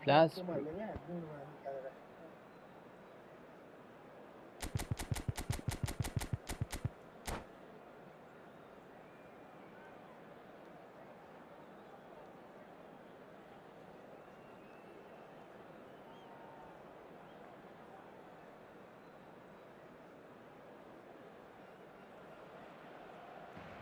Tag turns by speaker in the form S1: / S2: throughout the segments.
S1: Flash.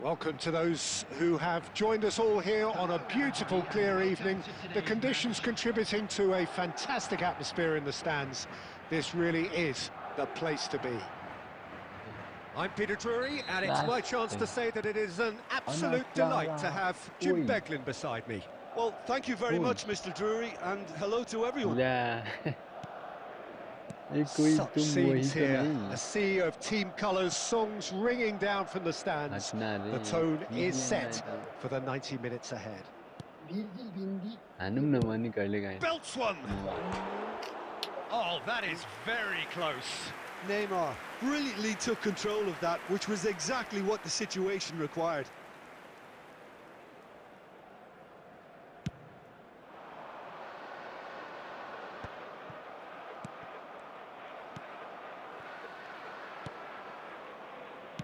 S2: Welcome to those who have joined us all here on a beautiful, clear evening. The conditions contributing to a fantastic atmosphere in the stands. This really is the place to be. I'm Peter Drury, and it's my chance to say that it is an absolute delight to have Jim Beglin beside me.
S3: Well, thank you very much, Mr. Drury, and hello to everyone.
S2: Such scenes here, a sea of team colours, songs ringing down from the stands. The tone is set for the 90 minutes ahead.
S4: Belts one! Oh, that is very close.
S3: Neymar brilliantly took control of that, which was exactly what the situation required.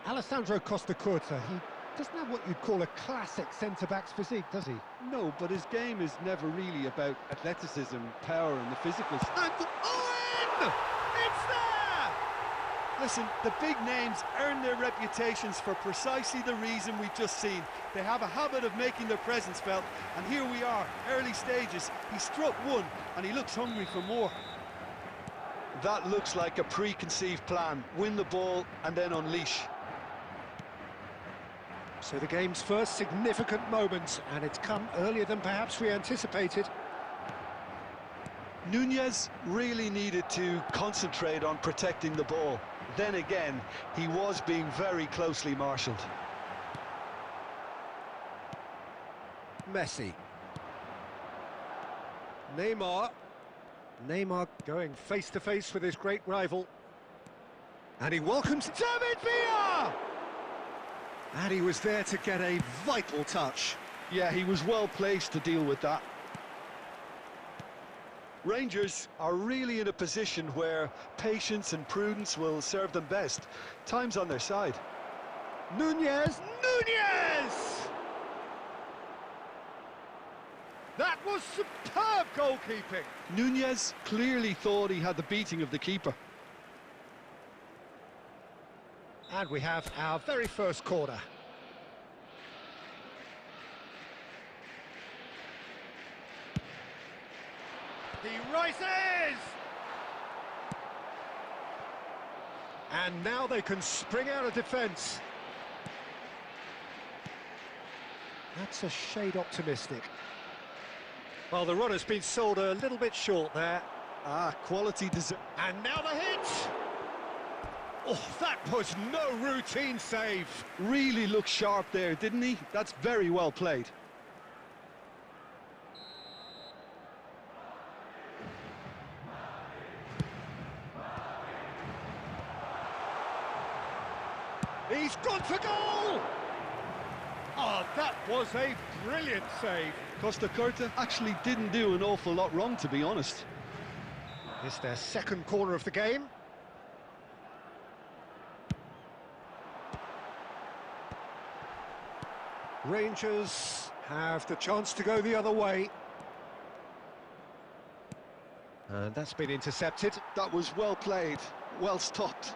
S2: Alessandro Costa Curta, he doesn't have what you'd call a classic centre-back's physique, does he?
S3: No, but his game is never really about athleticism, power and the physical.
S2: And Owen! It's there!
S3: Listen, the big names earn their reputations for precisely the reason we've just seen. They have a habit of making their presence felt, and here we are, early stages. He struck one, and he looks hungry for more. That looks like a preconceived plan. Win the ball and then unleash.
S2: So the game's first significant moment, and it's come earlier than perhaps we anticipated.
S3: Nunez really needed to concentrate on protecting the ball. Then again, he was being very closely marshalled.
S2: Messi. Neymar. Neymar going face-to-face with his great rival. And he welcomes David Villa! And he was there to get a vital touch.
S3: Yeah, he was well placed to deal with that. Rangers are really in a position where patience and prudence will serve them best. Time's on their side.
S2: Nunez! Nunez! That was superb goalkeeping.
S3: Nunez clearly thought he had the beating of the keeper.
S2: And we have our very first corner. He rises! And now they can spring out of defence. That's a shade optimistic. Well, the run has been sold a little bit short there.
S3: Quality deserve.
S2: And now the hit! Oh, that was no routine save.
S3: Really looked sharp there, didn't he? That's very well played.
S2: He's gone for goal! Oh, that was a brilliant save.
S3: Costa Curta actually didn't do an awful lot wrong, to be honest.
S2: It's their second corner of the game. Rangers have the chance to go the other way. And that's been intercepted.
S3: That was well played, well stopped.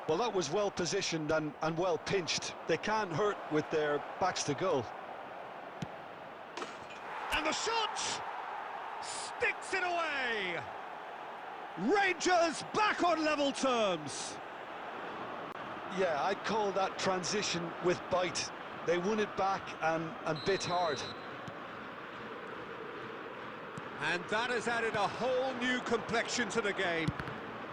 S3: Well, that was well positioned and well pinched. They can't hurt with their backs to goal.
S2: And the shot! Sticks it away! Rangers back on level terms!
S3: Yeah, I'd call that transition with bite. They won it back and bit hard.
S2: And that has added a whole new complexion to the game.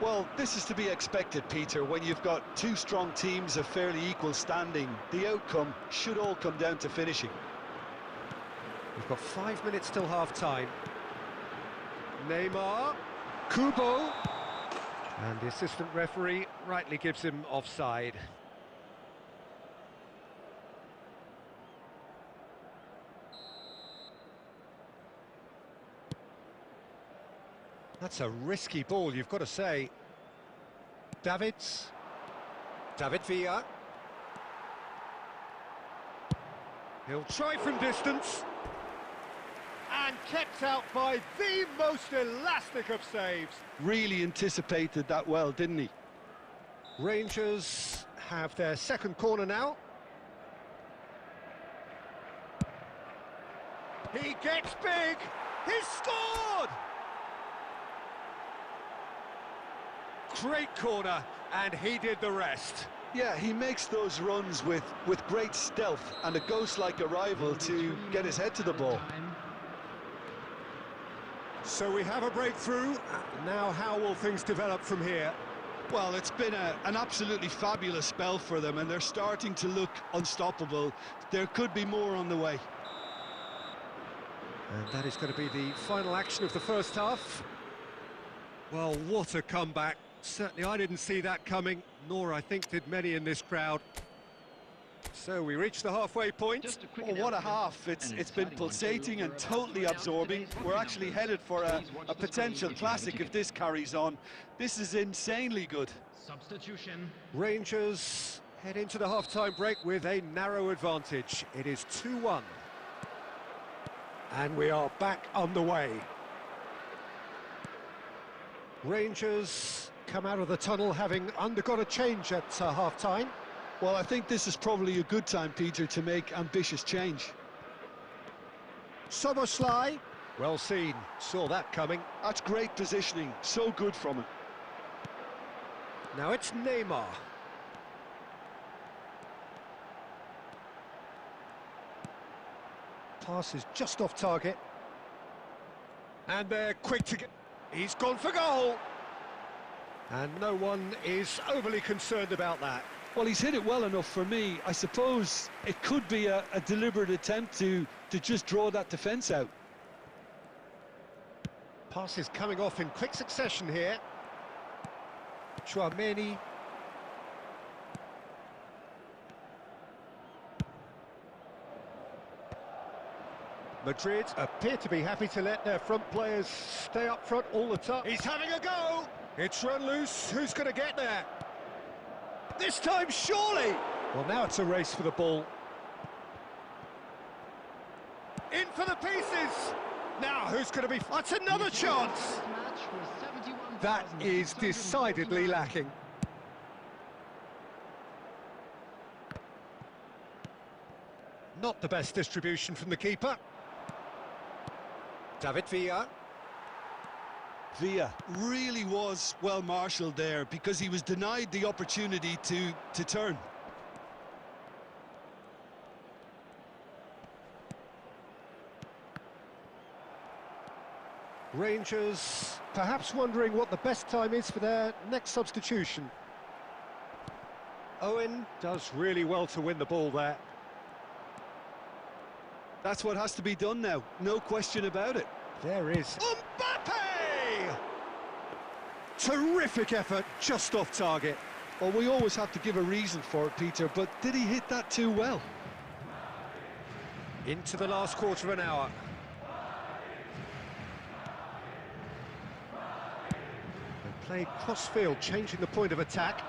S3: Well, this is to be expected, Peter. When you've got two strong teams of fairly equal standing, the outcome should all come down to finishing.
S2: We've got 5 minutes till half-time. Neymar, Kubo, and the assistant referee rightly gives him offside. That's a risky ball, you've got to say. David Villa. He'll try from distance. And kept out by the most elastic of saves.
S3: Really anticipated that well, didn't he?
S2: Rangers have their second corner now. He gets big. He's scored! Great corner, and he did the rest.
S3: Yeah, he makes those runs with great stealth and a ghost-like arrival to get his head to the ball.
S2: So we have a breakthrough. Now how will things develop from here?
S3: Well, it's been an absolutely fabulous spell for them, and they're starting to look unstoppable. There could be more on the way.
S2: And that is going to be the final action of the first half. Well, what a comeback. Certainly I didn't see that coming, nor I think did many in this crowd. So we reach the halfway point.
S3: Oh, what a half. It's been pulsating and totally absorbing. We're actually headed for a potential classic if this carries on. This is insanely good.
S1: Substitution.
S2: Rangers head into the half-time break with a narrow advantage. It is 2-1. And we are back underway. Rangers come out of the tunnel having undergone a change at half-time.
S3: Well, I think this is probably a good time, Peter, to make ambitious change.
S2: Soboslai, well seen, saw that coming.
S3: That's great positioning, so good from him.
S2: Now it's Neymar. Pass is just off target. And they're quick to get... He's gone for goal! And no one is overly concerned about that.
S3: Well, he's hit it well enough for me. I suppose it could be a deliberate attempt to just draw that defence out.
S2: Pass is coming off in quick succession here. Chouameni. Madrid appear to be happy to let their front players stay up front all the time. He's having a go! It's run loose. Who's going to get there? This time, surely! Well, now it's a race for the ball. In for the pieces! Now, who's going to be... That's another chance! That is decidedly lacking. Not the best distribution from the keeper. David Villa.
S3: Villa really was well marshalled there because he was denied the opportunity to turn.
S2: Rangers perhaps wondering what the best time is for their next substitution. Owen does really well to win the ball there.
S3: That's what has to be done now, no question about it.
S2: There is Mbappe! Terrific effort, just off target.
S3: Well, we always have to give a reason for it, Peter, but did he hit that too well?
S2: Into the last quarter of an hour. They played cross-field, changing the point of attack.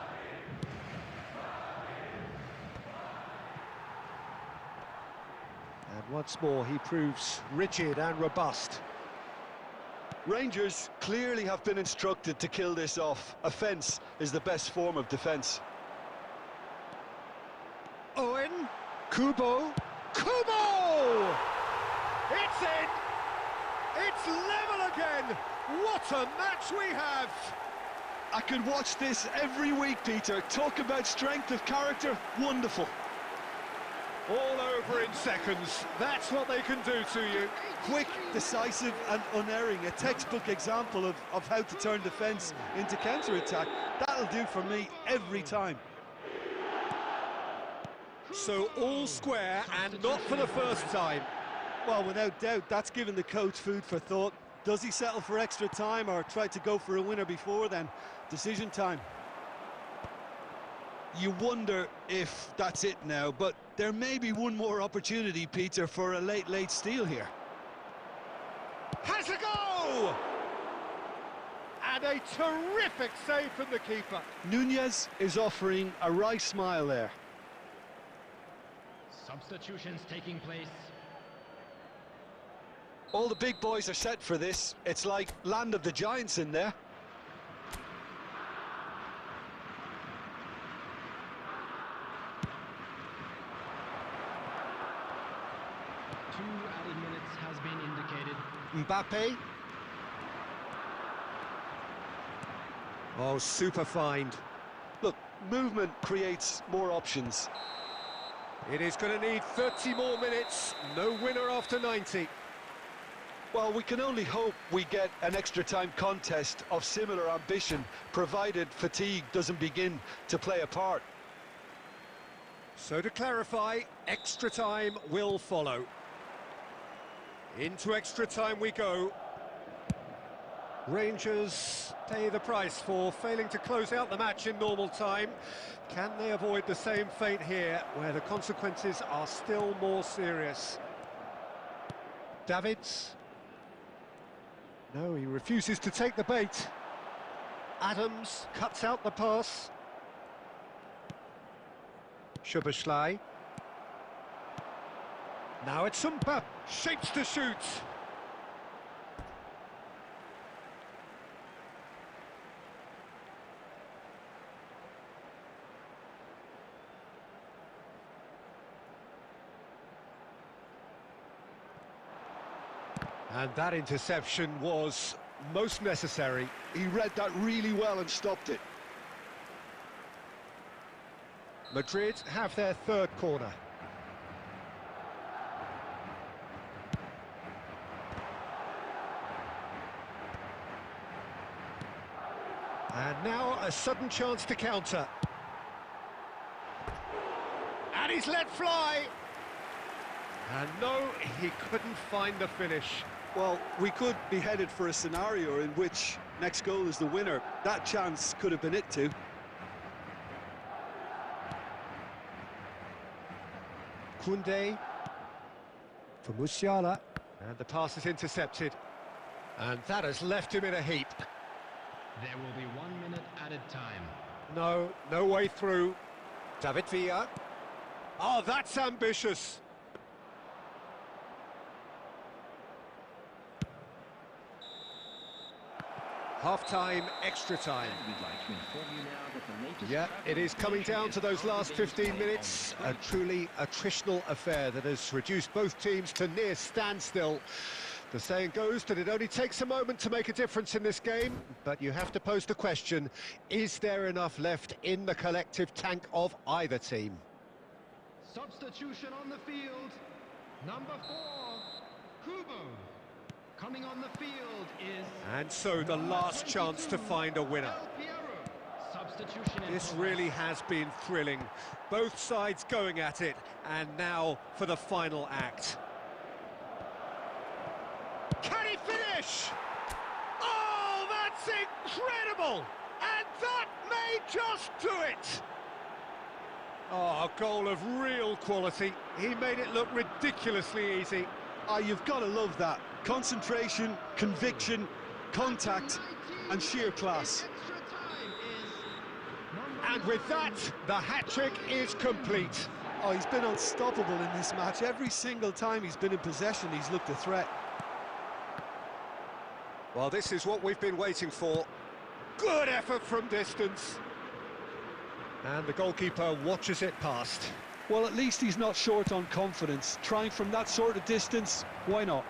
S2: And once more, he proves rigid and robust.
S3: Rangers clearly have been instructed to kill this off. Offence is the best form of defence.
S2: Owen, Kubo, Kubo! It's in! It's level again! What a match we have!
S3: I could watch this every week, Peter. Talk about strength of character, wonderful.
S2: All over in seconds. That's what they can do to you.
S3: Quick, decisive and unerring. A textbook example of how to turn defence into counter-attack. That'll do for me every time.
S2: So all square and not for the first time.
S3: Well, without doubt, that's given the coach food for thought. Does he settle for extra time or try to go for a winner before then? Decision time. You wonder if that's it now, but there may be one more opportunity, Peter, for a late steal here.
S2: Has a go! And a terrific save from the keeper.
S3: Nunez is offering a wry smile there.
S1: Substitutions taking place.
S3: All the big boys are set for this. It's like Land of the Giants in there.
S1: Added minutes has been indicated.
S2: Mbappe. Oh, super find.
S3: Look, movement creates more options.
S2: It is going to need 30 more minutes. No winner after 90.
S3: Well, we can only hope we get an extra-time contest of similar ambition, provided fatigue doesn't begin to play a part.
S2: So to clarify, extra time will follow. Into extra time we go. Rangers pay the price for failing to close out the match in normal time. Can they avoid the same fate here, where the consequences are still more serious? Davids. No, he refuses to take the bait. Adams cuts out the pass. Szoboszlai. Now it's Mbappe, shapes to shoot. And that interception was most necessary.
S3: He read that really well and stopped it.
S2: Madrid have their third corner. And now a sudden chance to counter. And he's let fly. And no, he couldn't find the finish.
S3: Well, we could be headed for a scenario in which next goal is the winner. That chance could have been it too.
S2: Koundé for Musiala. And the pass is intercepted. And that has left him in a heap.
S1: There will be 1 minute added time.
S2: No way through. David Villa. Oh, that's ambitious. Half-time, extra time. Yeah, it is coming down to those last 15 minutes. A truly attritional affair that has reduced both teams to near standstill. The saying goes that it only takes a moment to make a difference in this game, but you have to pose the question, is there enough left in the collective tank of either team?
S1: Substitution on the field. Number 4, Kubo. Coming on the field is...
S2: And so the last chance to find a winner.
S1: Substitution.
S2: This really has been thrilling. Both sides going at it, and now for the final act. Can he finish? Oh, that's incredible! And That may just do it! Oh, a goal of real quality. He made it look ridiculously easy.
S3: Ah, you've got to love that. Concentration, conviction, contact, and sheer class.
S2: And with that, the hat-trick is complete.
S3: Oh, he's been unstoppable in this match. Every single time he's been in possession, he's looked a threat.
S2: Well, this is what we've been waiting for. Good effort from distance. And the goalkeeper watches it past.
S3: Well, at least he's not short on confidence. Trying from that sort of distance, why not?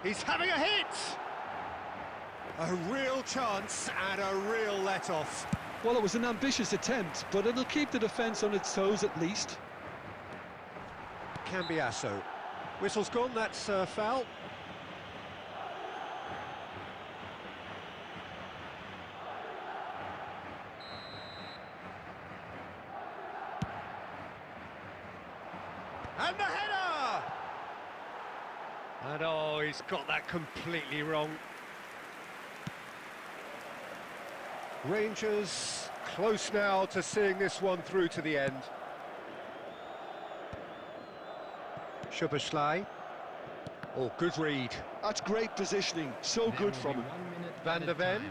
S2: He's having a hit! A real chance and a real let-off.
S3: Well, it was an ambitious attempt, but it'll keep the defence on its toes at least.
S2: Cambiasso. Whistle's gone, that's foul. And the header! And oh, he's got that completely wrong. Rangers close now to seeing this one through to the end. Szoboszlai. Oh, good read.
S3: That's great positioning, so good from him.
S2: Van der Ven.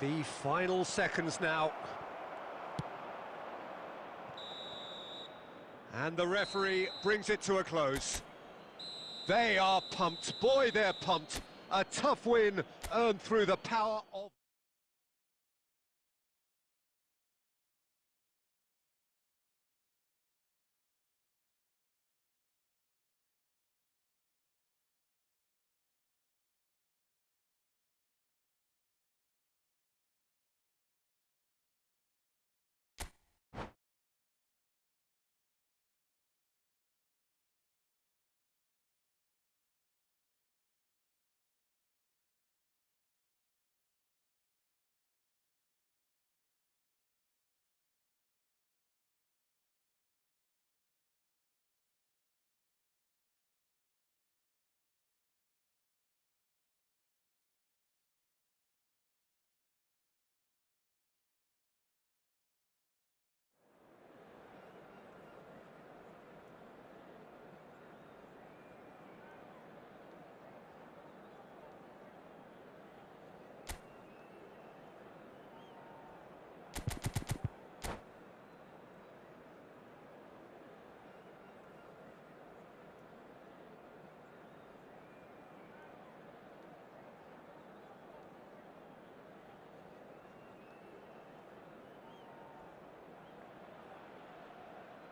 S2: The final seconds now. And the referee brings it to a close. They are pumped. Boy, they're pumped. A tough win earned through the power of...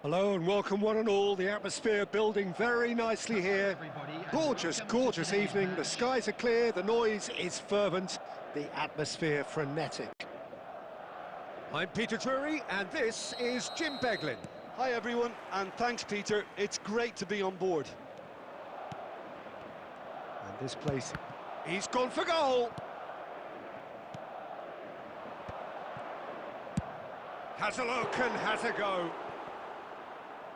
S2: Hello and welcome one and all. The atmosphere building very nicely here. Gorgeous, gorgeous evening. The skies are clear, the noise is fervent, the atmosphere frenetic. I'm Peter Drury and this is Jim Beglin.
S3: Hi everyone, and thanks Peter. It's great to be on board.
S2: And this place, he's gone for goal. Has a look and has a go.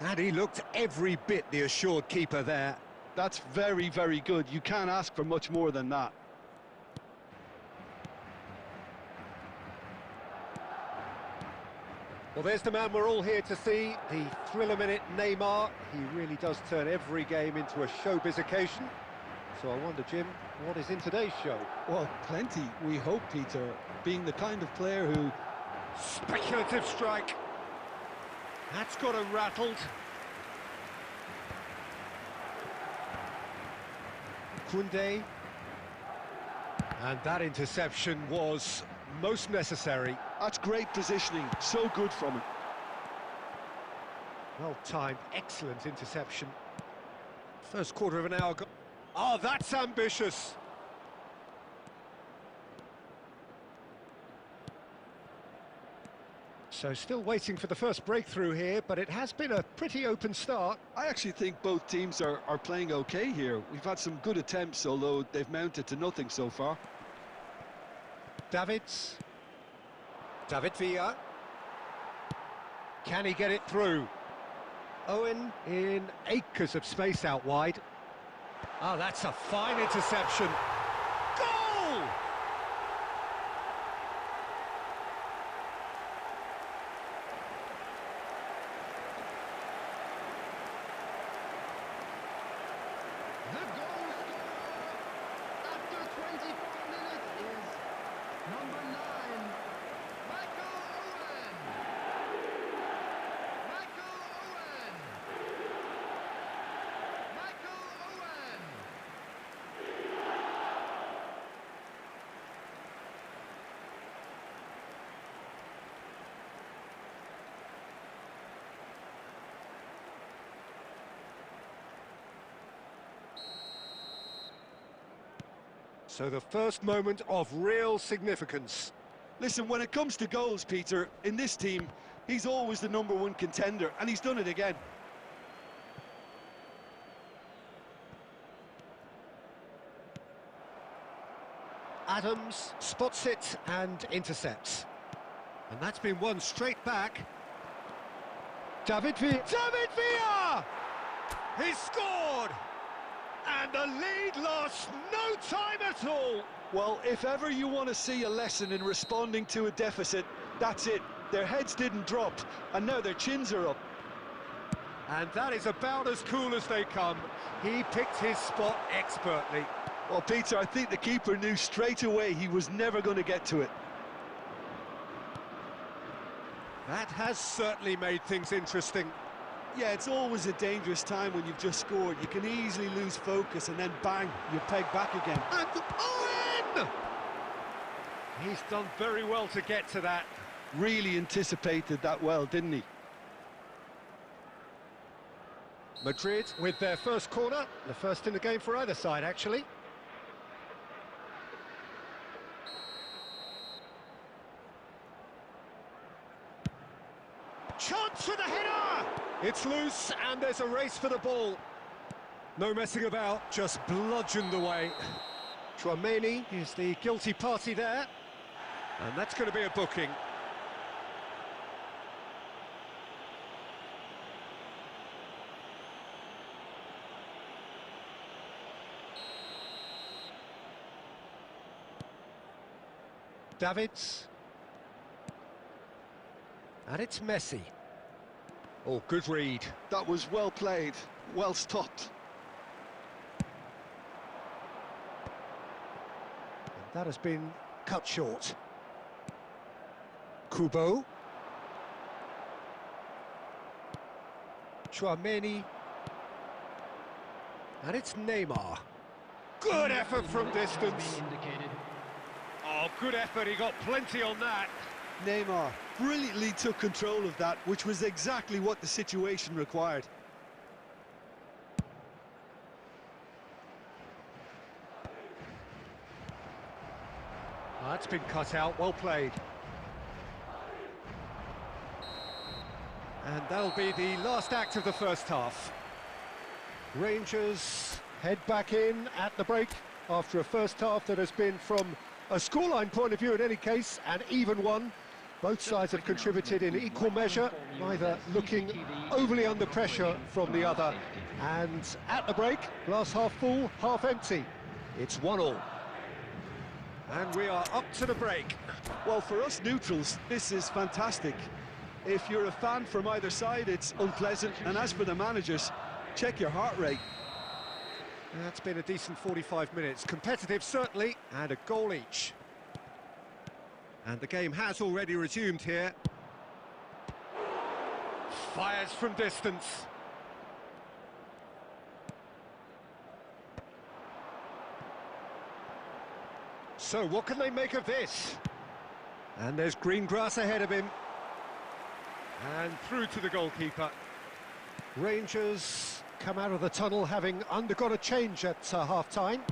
S2: And he looked every bit the assured keeper there.
S3: That's very, very good. You can't ask for much more than that.
S2: Well, there's the man we're all here to see, the thriller-minute Neymar. He really does turn every game into a showbiz occasion. So I wonder, Jim, what is in today's show?
S3: Well, plenty, we hope, Peter. Being the kind of player who...
S2: Speculative strike. That's got him rattled. Koundé. And that interception was most necessary.
S3: That's great positioning, so good from him.
S2: Well timed, excellent interception. First quarter of an hour. Oh, that's ambitious. So still waiting for the first breakthrough here, but it has been a pretty open start.
S3: I actually think both teams are playing okay here. We've had some good attempts, although they've mounted to nothing so far.
S2: David Villa. Can he get it through? Owen in acres of space out wide. Oh, that's a fine interception. Goal!
S1: The goal scorer after 24 minutes is number 9, Michael Owen. Michael Owen. Michael Owen.
S2: So the first moment of real significance.
S3: Listen, when it comes to goals, Peter, in this team, he's always the #1 contender, and he's done it again.
S2: Adams spots it and intercepts. And that's been won straight back. David Villa! He's scored! And the lead lost no time at all.
S3: Well, if ever you want to see a lesson in responding to a deficit, that's it. Their heads didn't drop, and now their chins are up.
S2: And that is about as cool as they come. He picked his spot expertly.
S3: Well, Peter, I think the keeper knew straight away he was never going to get to it.
S2: That has certainly made things interesting.
S3: Yeah, it's always a dangerous time when you've just scored. You can easily lose focus and then bang, you peg back again.
S2: And Owen! He's done very well to get to that.
S3: Really anticipated that well, didn't he?
S2: Madrid with their first corner, the first in the game for either side, actually. Chance for the header! It's loose and there's a race for the ball. No messing about, just bludgeoned away. Chouameni is the guilty party there. And that's going to be a booking. Davids. And it's Messi. Oh, good read.
S3: That was well played, well stopped.
S2: And that has been cut short. Kubo. Chouameni. And it's Neymar. Good effort from distance. Oh, good effort, he got plenty on that.
S3: Neymar brilliantly took control of that, which was exactly what the situation required.
S2: Oh, that's been cut out, well played. And that'll be the last act of the first half. Rangers head back in at the break after a first half that has been, from a scoreline point of view in any case, an even one. Both sides have contributed in equal measure, neither looking overly under pressure from the other. And at the break, glass half full, half empty. It's 1-1. And we are up to the break.
S3: Well, for us neutrals, this is fantastic. If you're a fan from either side, it's unpleasant. And as for the managers, check your heart rate.
S2: That's been a decent 45 minutes. Competitive, certainly, and a goal each. And the game has already resumed here. Fires from distance. So what can they make of this? And there's green grass ahead of him. And through to the goalkeeper. Rangers come out of the tunnel having undergone a change at half-time.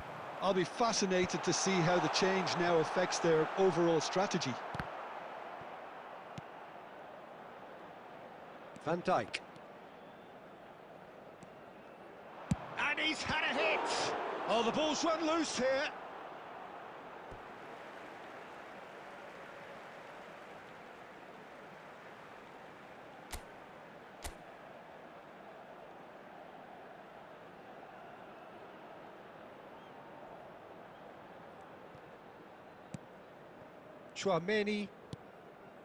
S3: I'll be fascinated to see how the change now affects their overall strategy.
S2: Van Dijk. And he's had a hit! Oh, the ball's run loose here. Chouameni.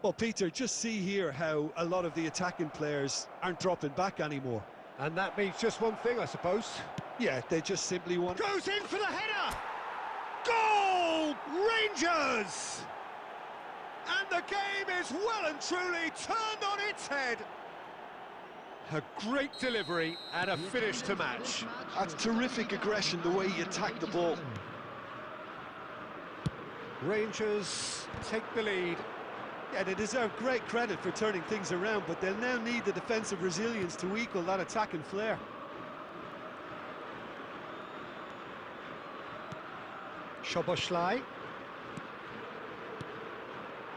S3: Well, Peter, just see here how a lot of the attacking players aren't dropping back anymore.
S2: And that means just one thing, I suppose.
S3: Yeah, they just simply want...
S2: Goes in for the header! Goal! Rangers! And the game is well and truly turned on its head. A great delivery and a finish to match.
S3: That's terrific aggression, the way he attacked the ball.
S2: Rangers take the lead.
S3: Yeah, they deserve great credit for turning things around, but they'll now need the defensive resilience to equal that attacking flair.
S2: Szoboszlai.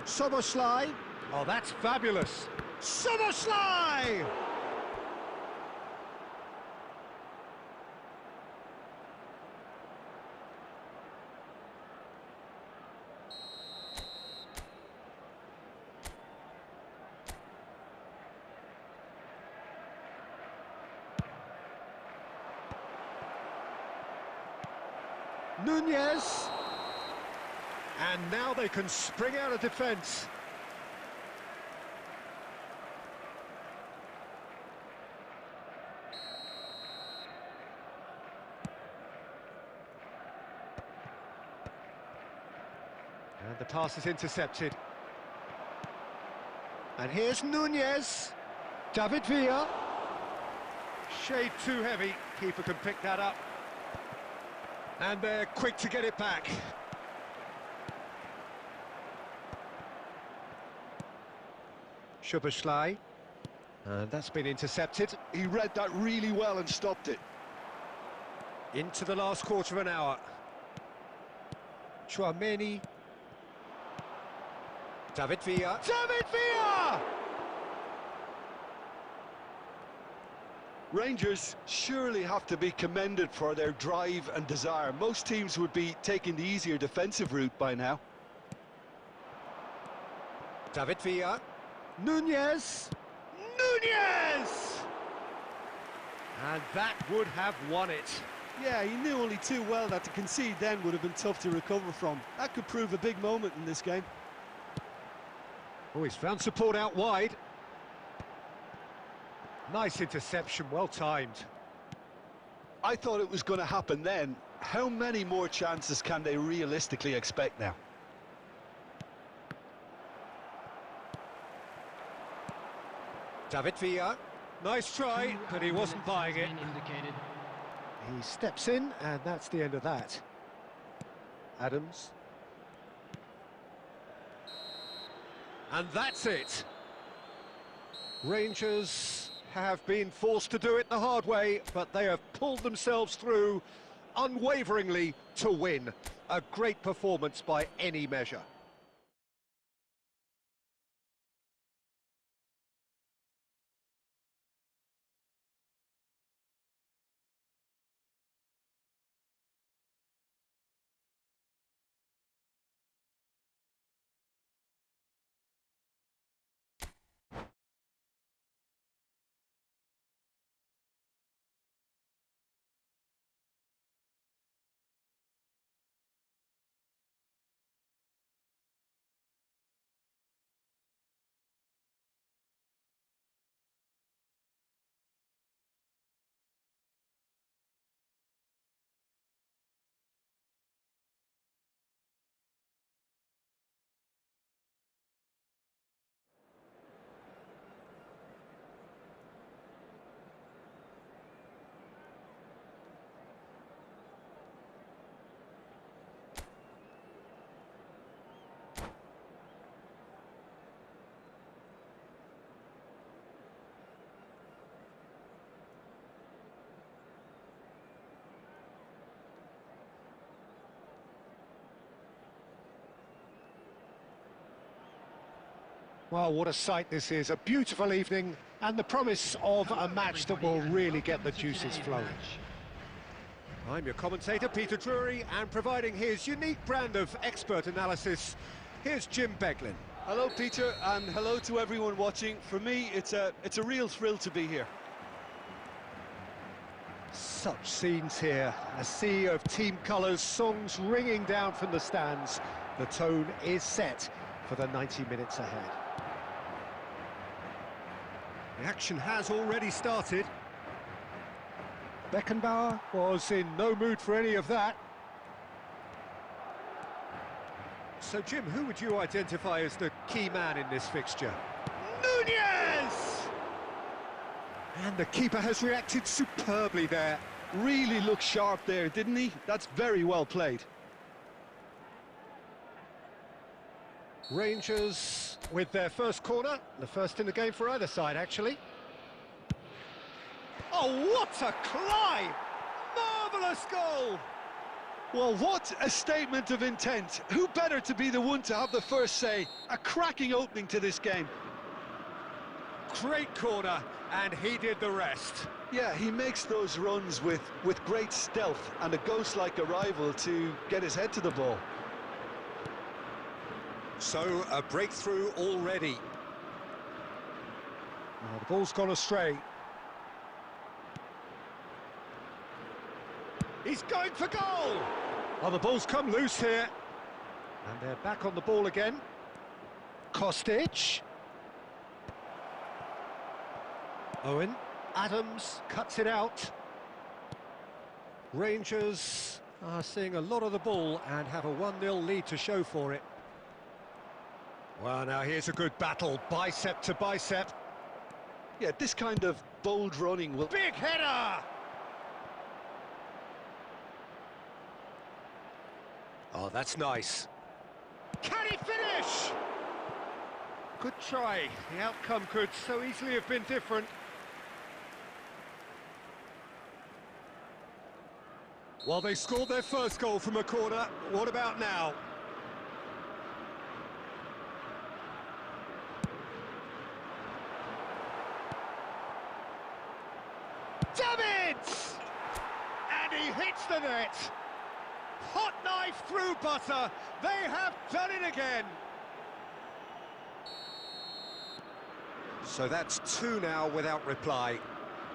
S2: Szoboszlai. Oh, that's fabulous. Szoboszlai! Nunez. And now they can spring out of defence. And the pass is intercepted. And here's Nunez. David Villa. Shade too heavy. Keeper can pick that up. And they're quick to get it back. Szoboszlai. And that's been intercepted.
S3: He read that really well and stopped it.
S2: Into the last quarter of an hour. Chouameni. David Villa. David Villa!
S3: Rangers surely have to be commended for their drive and desire. Most teams would be taking the easier defensive route by now.
S2: David Villa. Nunez. Nunez! And that would have won it.
S3: Yeah, he knew only too well that to concede then would have been tough to recover from. That could prove a big moment in this game.
S2: Oh, he's found support out wide. Nice interception, well timed.
S3: I thought it was going to happen then. How many more chances can they realistically expect now?
S2: David Villa. Nice try, but he wasn't buying it. He steps in, and that's the end of that. Adams. And that's it. Rangers have been forced to do it the hard way, but they have pulled themselves through unwaveringly to win. A great performance by any measure. Well, what a sight this is. A beautiful evening and the promise of a match that will really get the juices flowing. I'm your commentator, Peter Drury, and providing his unique brand of expert analysis, here's Jim Beglin.
S3: Hello, Peter, and hello to everyone watching. For me, it's a real thrill to be here.
S2: Such scenes here. A sea of team colours, songs ringing down from the stands. The tone is set for the 90 minutes ahead. The action has already started. Beckenbauer was in no mood for any of that. So, Jim, who would you identify as the key man in this fixture?
S3: Nunez!
S2: And the keeper has reacted superbly there.
S3: Really looked sharp there, didn't he? That's very well played.
S2: Rangers with their first corner, the first in the game for either side, actually. Oh, what a climb! Marvellous goal!
S3: Well, what a statement of intent. Who better to be the one to have the first say? A cracking opening to this game.
S2: Great corner, and he did the rest.
S3: Yeah, he makes those runs with great stealth and a ghost-like arrival to get his head to the ball.
S2: So, a breakthrough already. Well, the ball's gone astray. He's going for goal! Oh, the ball's come loose here. And they're back on the ball again. Kostic. Owen. Adams cuts it out. Rangers are seeing a lot of the ball and have a 1-0 lead to show for it. Well, now here's a good battle, bicep to bicep.
S3: Yeah, this kind of bold running will...
S2: Big header! Oh, that's nice. Can he finish? Good try. The outcome could so easily have been different. Well, they scored their first goal from a corner. What about now? Davids! And he hits the net. Hot knife through butter. They have done it again. So that's 2 now without reply.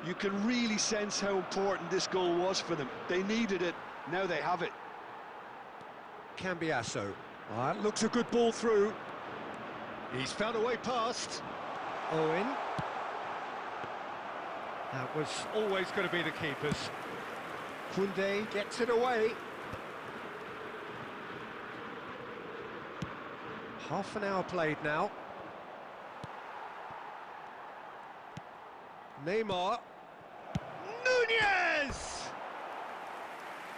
S3: You can really sense how important this goal was for them. They needed it, now they have it.
S2: Cambiasso. That looks a good ball through. He's found a way past. Owen. That was always going to be the keepers. Koundé gets it away. Half an hour played now. Neymar. Nunez!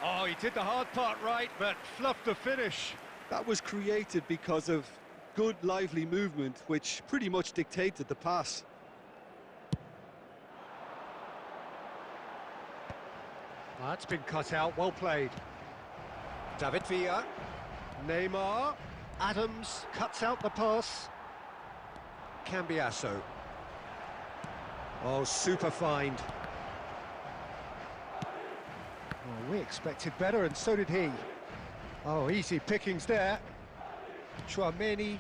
S2: Oh, he did the hard part right, but fluffed the finish.
S3: That was created because of good, lively movement, which pretty much dictated the pass.
S2: That's been cut out, well played. David Villa. Neymar. Adams cuts out the pass. Cambiasso. Oh, super find. Well, we expected better, and so did he. Oh, easy pickings there. Chouameni.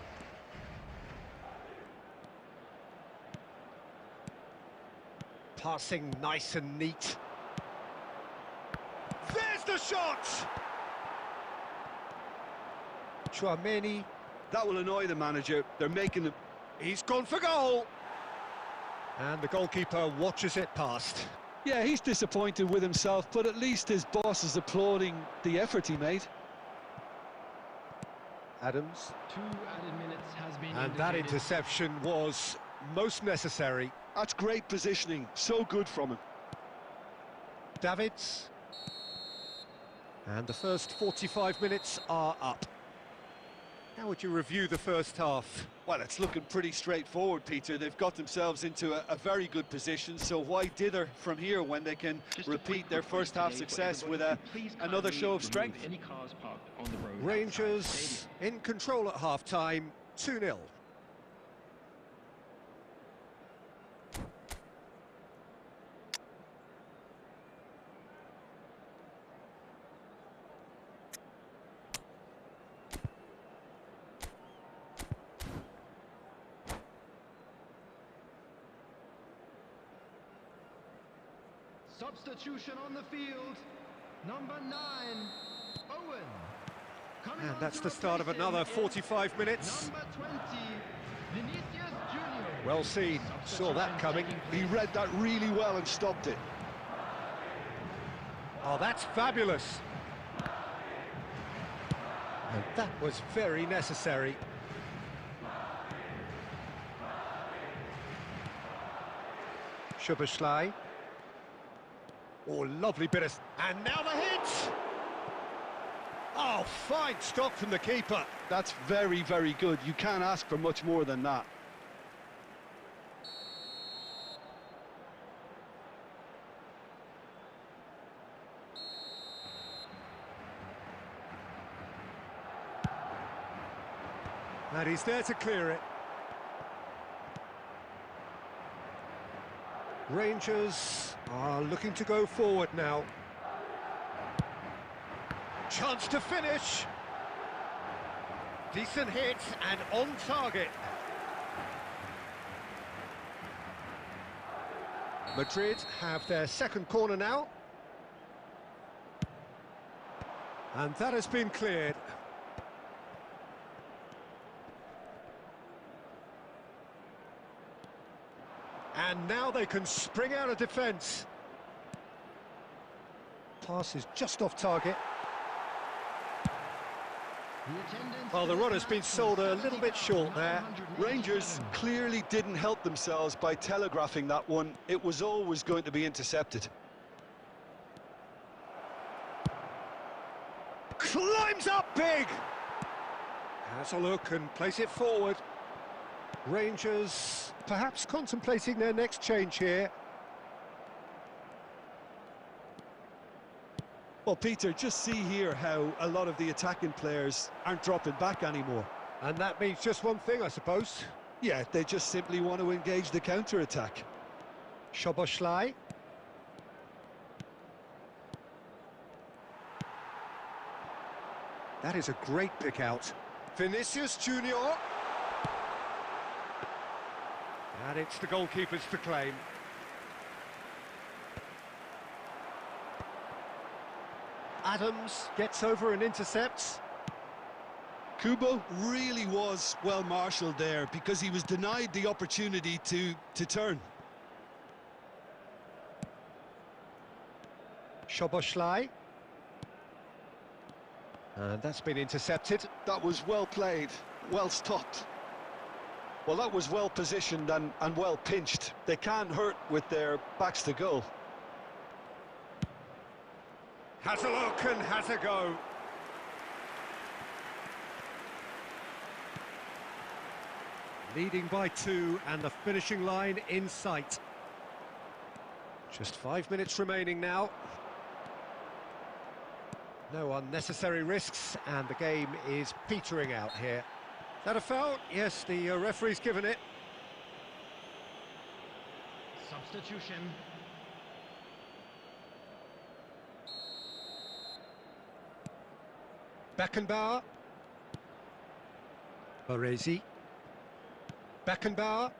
S2: Passing nice and neat. There's the shot! Chouameni.
S3: That will annoy the manager. They're making them...
S2: He's gone for goal! And the goalkeeper watches it past.
S3: Yeah, he's disappointed with himself, but at least his boss is applauding the effort he made.
S2: Adams.
S1: 2 added minutes has been
S2: And that interception was most necessary.
S3: That's great positioning, so good from him.
S2: Davids. And the first 45 minutes are up. How would you review the first half?
S3: Well, it's looking pretty straightforward, Peter. They've got themselves into a very good position, so why dither from here when they can repeat their first half success with another show of strength?
S2: Rangers in control at half-time, 2-0.
S1: Substitution on the field, number 9, Owen.
S2: And that's the start of another 45 minutes.
S1: Number 20, Vinicius Jr.
S2: Well seen, saw that coming.
S3: He read that really well and stopped it.
S2: Oh, that's fabulous. And that was very necessary. Szoboszlai. Oh, lovely bit of... And now the hit! Oh, fine stop from the keeper.
S3: That's very, very good. You can't ask for much more than that.
S2: And he's there to clear it. Rangers are looking to go forward now. Chance to finish. Decent hit and on target. Madrid have their second corner now. And that has been cleared. And now they can spring out of defence. Pass is just off target. Well, the run has been sold a little bit short there.
S3: Rangers clearly didn't help themselves by telegraphing that one. It was always going to be intercepted.
S2: Climbs up big! Has a look and plays it forward. Rangers perhaps contemplating their next change here.
S3: Well, Peter, just see here how a lot of the attacking players aren't dropping back anymore.
S2: And that means just one thing, I suppose.
S3: Yeah, they just simply want to engage the counter-attack.
S2: Szoboszlai. That is a great pick out. Vinicius Junior. And it's the goalkeepers to claim. Adams gets over and intercepts.
S3: Kubo really was well marshalled there because he was denied the opportunity to turn.
S2: Szoboszlai. And that's been intercepted.
S3: That was well played, well stopped. Well, that was well positioned and well pinched. They can't hurt with their backs to goal.
S2: Has a look and has a go. Leading by 2 and the finishing line in sight. Just 5 minutes remaining now. No unnecessary risks and the game is petering out here. Is that a foul? Yes, the referee's given it.
S1: Substitution.
S2: Beckenbauer. Baresi. Beckenbauer.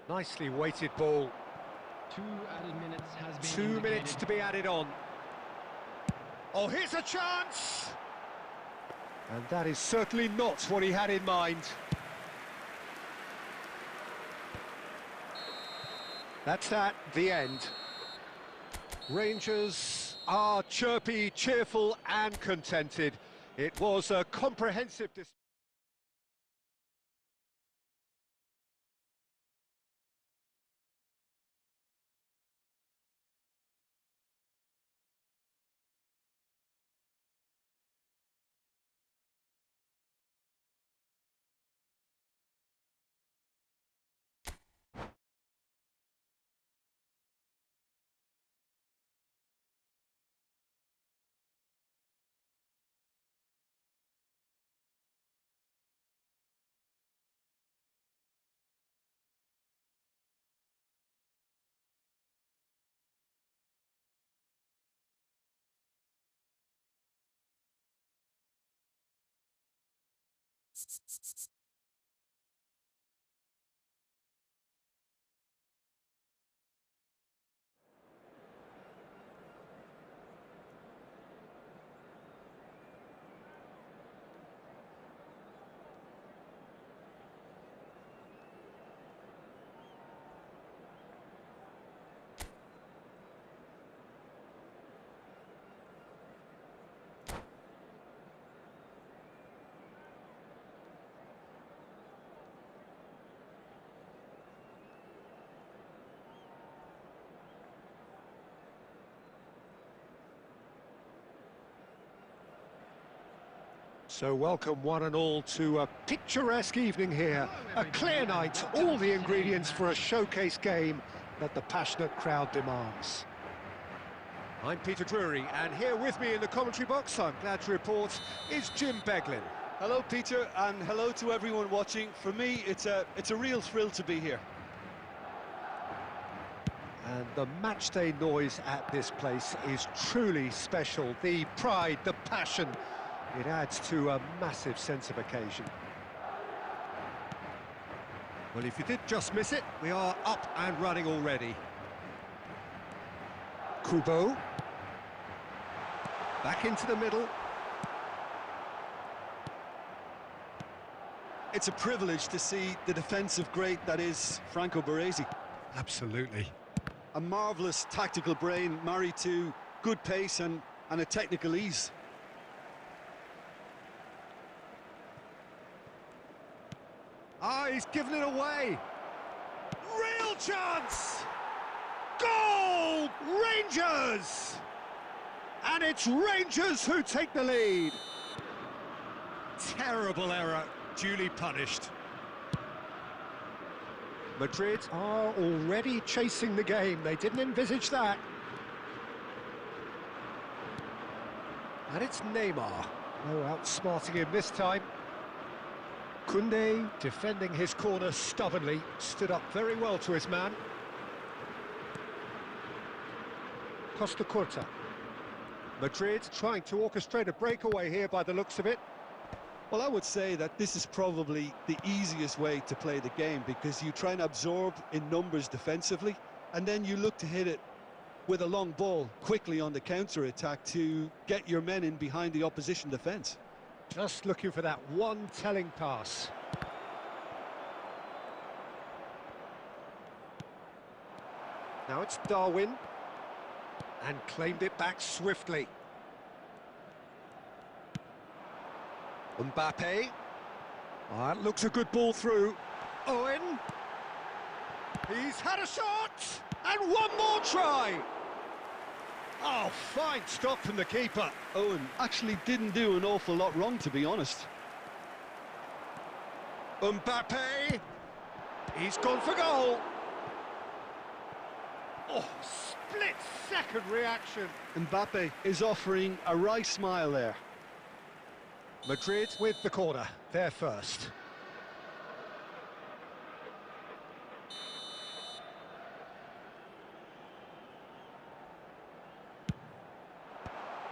S2: Nicely weighted ball.
S1: 2 added minutes has been
S2: 2
S1: indicated.
S2: minutes to be added on. Oh, here's a chance! And that is certainly not what he had in mind. That's that, the end. Rangers are chirpy, cheerful and contented. It was a comprehensive display. So welcome one and all to a picturesque evening here. A clear night, all the ingredients for a showcase game that the passionate crowd demands. I'm Peter Drury, and here with me in the commentary box, I'm glad to report, is Jim Beglin.
S3: Hello, Peter, and hello to everyone watching. For me, it's a real thrill to be here.
S2: And the matchday noise at this place is truly special. The pride, the passion, it adds to a massive sense of occasion. Well, if you did just miss it, we are up and running already. Kubo. Back into the middle.
S3: It's a privilege to see the defensive great that is Franco Baresi.
S2: Absolutely.
S3: A marvellous tactical brain married to good pace and a technical ease.
S2: Ah, he's given it away. Real chance! Goal! Rangers! And it's Rangers who take the lead. Terrible error, duly punished. Madrid are already chasing the game. They didn't envisage that. And it's Neymar. No outsmarting him this time. Koundé, defending his corner stubbornly, stood up very well to his man. Costa Curta. Madrid trying to orchestrate a breakaway here by the looks of it.
S3: Well, I would say that this is probably the easiest way to play the game, because you try and absorb in numbers defensively, and then you look to hit it with a long ball quickly on the counter-attack to get your men in behind the opposition defence.
S2: Just looking for that one telling pass. Now it's Darwin. And claimed it back swiftly. Mbappe. Oh, that looks a good ball through. Owen. He's had a shot. And one more try. Oh, fine stop from the keeper.
S3: Owen actually didn't do an awful lot wrong, to be honest.
S2: Mbappe. He's gone for goal. Oh, split-second reaction.
S3: Mbappe is offering a wry smile there.
S2: Madrid with the corner, they're first.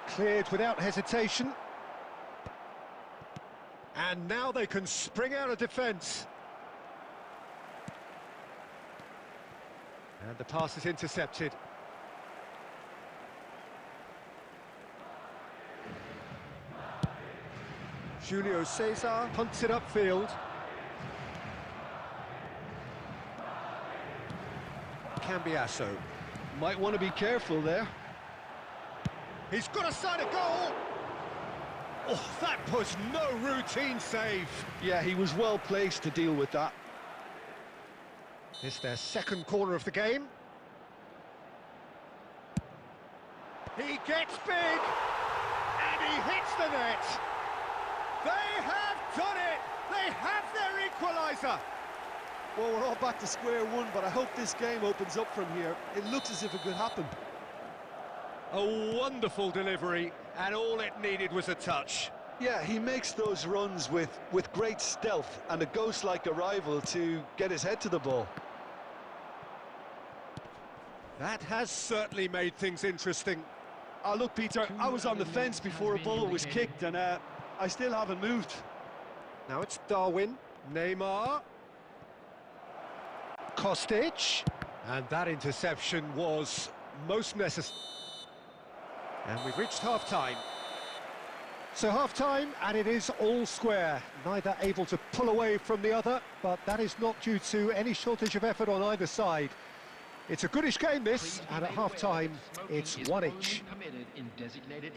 S2: Cleared without hesitation. And now they can spring out of defence. And the pass is intercepted. Julio Cesar punts it upfield. Cambiasso.
S3: Might want to be careful there.
S2: He's got a side of goal. Oh, that was no routine save.
S3: Yeah, he was well placed to deal with that.
S2: It's their second corner of the game. He gets big, and he hits the net. They have done it! They have their equaliser!
S3: Well, we're all back to square one, but I hope this game opens up from here. It looks as if it could happen.
S2: A wonderful delivery, and all it needed was a touch.
S3: Yeah, he makes those runs with great stealth and a ghost-like arrival to get his head to the ball.
S2: That has certainly made things interesting.
S3: Oh, look, Peter, I was on the fence before a ball was kicked, and I still haven't moved.
S2: Now it's Darwin, Neymar, Kostic, and that interception was most necessary. And we've reached half-time. So half-time, and it is all square. Neither able to pull away from the other, but that is not due to any shortage of effort on either side. It's a goodish game, this, and at half-time, it's one each.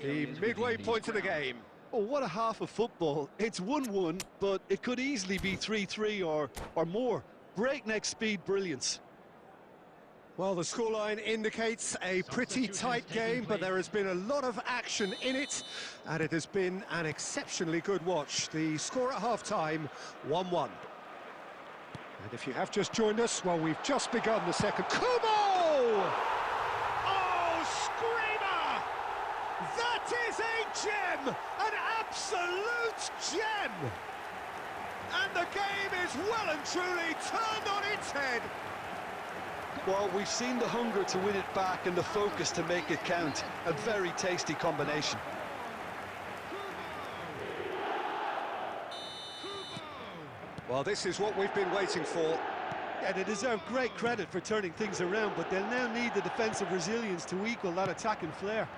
S2: The midway point of the game.
S3: Oh, what a half of football. It's 1-1, but it could easily be 3-3 or more. Breakneck speed brilliance.
S2: Well, the scoreline indicates a pretty tight game, but there has been a lot of action in it, and it has been an exceptionally good watch. The score at half-time, 1-1. And if you have just joined us, well, we've just begun the second. Kubo! Oh, screamer! That is a gem! An absolute gem! And the game is well and truly turned on its head.
S3: Well, we've seen the hunger to win it back and the focus to make it count. A very tasty combination.
S2: Well, this is what we've been waiting for.
S3: Yeah, they deserve great credit for turning things around, but they'll now need the defensive resilience to equal that attacking flair.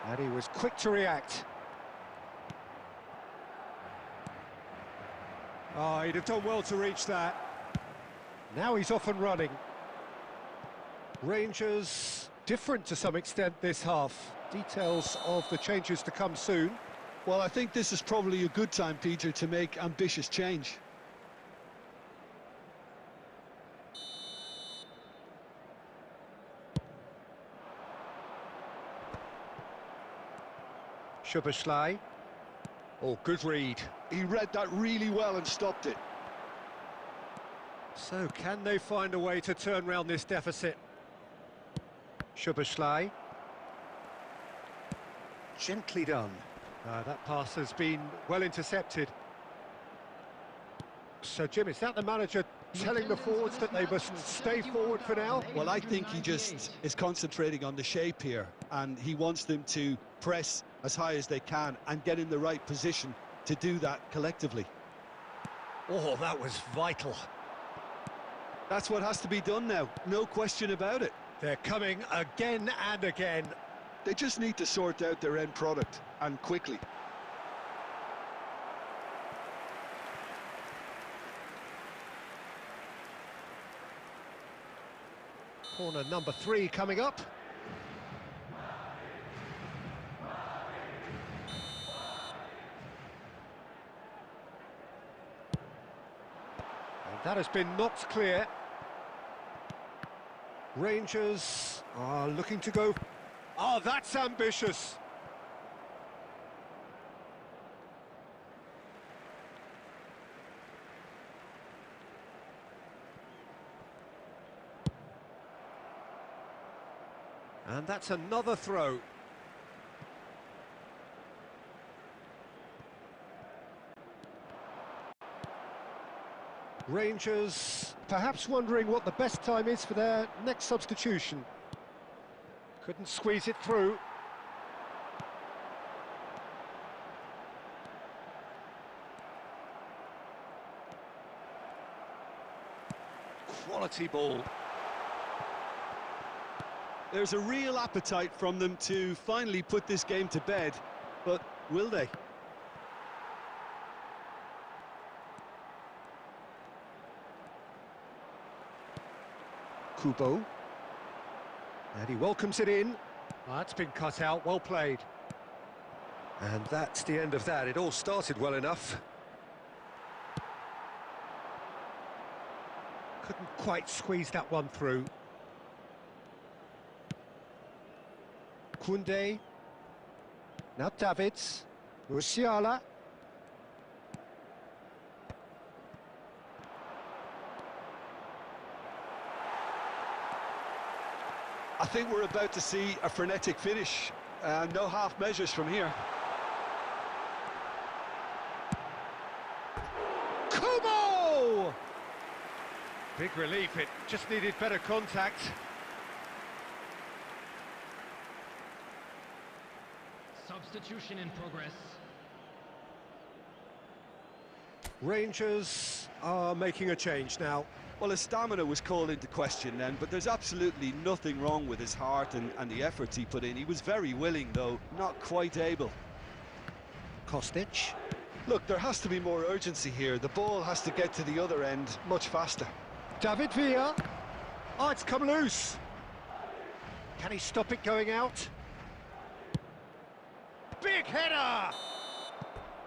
S2: And he was quick to react. Oh, he'd have done well to reach that. Now he's off and running. Rangers different to some extent this half. Details of the changes to come soon.
S3: Well, I think this is probably a good time, Peter, to make ambitious change.
S2: Szoboszlai. Oh, good read.
S3: He read that really well and stopped it.
S2: So, can they find a way to turn round this deficit? Szoboszlai. Gently done. That pass has been well intercepted. So, Jim, is that the manager telling the forwards that they must stay forward for now?
S3: Well, I think he just is concentrating on the shape here, and he wants them to press as high as they can and get in the right position to do that collectively.
S2: Oh, that was vital.
S3: That's what has to be done now, no question about it.
S2: They're coming again and again.
S3: They just need to sort out their end product, and quickly.
S2: Corner number 3 coming up. And that has been knocked clear. Rangers are looking to go. Oh, that's ambitious. And that's another throw. Rangers perhaps wondering what the best time is for their next substitution. Couldn't squeeze it through. Quality ball.
S3: There's a real appetite from them to finally put this game to bed, but will they?
S2: Kubo. And he welcomes it in. That's been cut out, well played. And that's the end of that. It all started well enough. Couldn't quite squeeze that one through. Kunde. Now Davids. Musiala.
S3: I think we're about to see a frenetic finish. No half measures from here.
S2: Kubo! Big relief, it just needed better contact.
S1: Substitution in progress.
S2: Rangers are making a change now.
S3: Well, his stamina was called into question then, but there's absolutely nothing wrong with his heart and the efforts he put in. He was very willing, though, not quite able.
S2: Kostic.
S3: Look, there has to be more urgency here. The ball has to get to the other end much faster.
S2: David Villa. Oh, it's come loose. Can he stop it going out? Big header!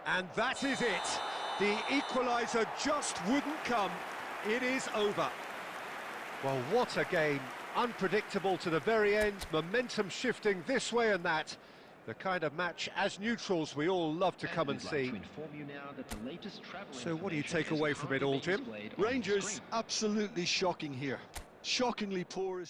S2: And that is it. The equaliser just wouldn't come. It is over. Well, what a game. Unpredictable to the very end, momentum shifting this way and that. The kind of match, as neutrals, we all love to come and see. So what do you take away from it all, Jim?
S3: Rangers, absolutely shocking here. Shockingly poor.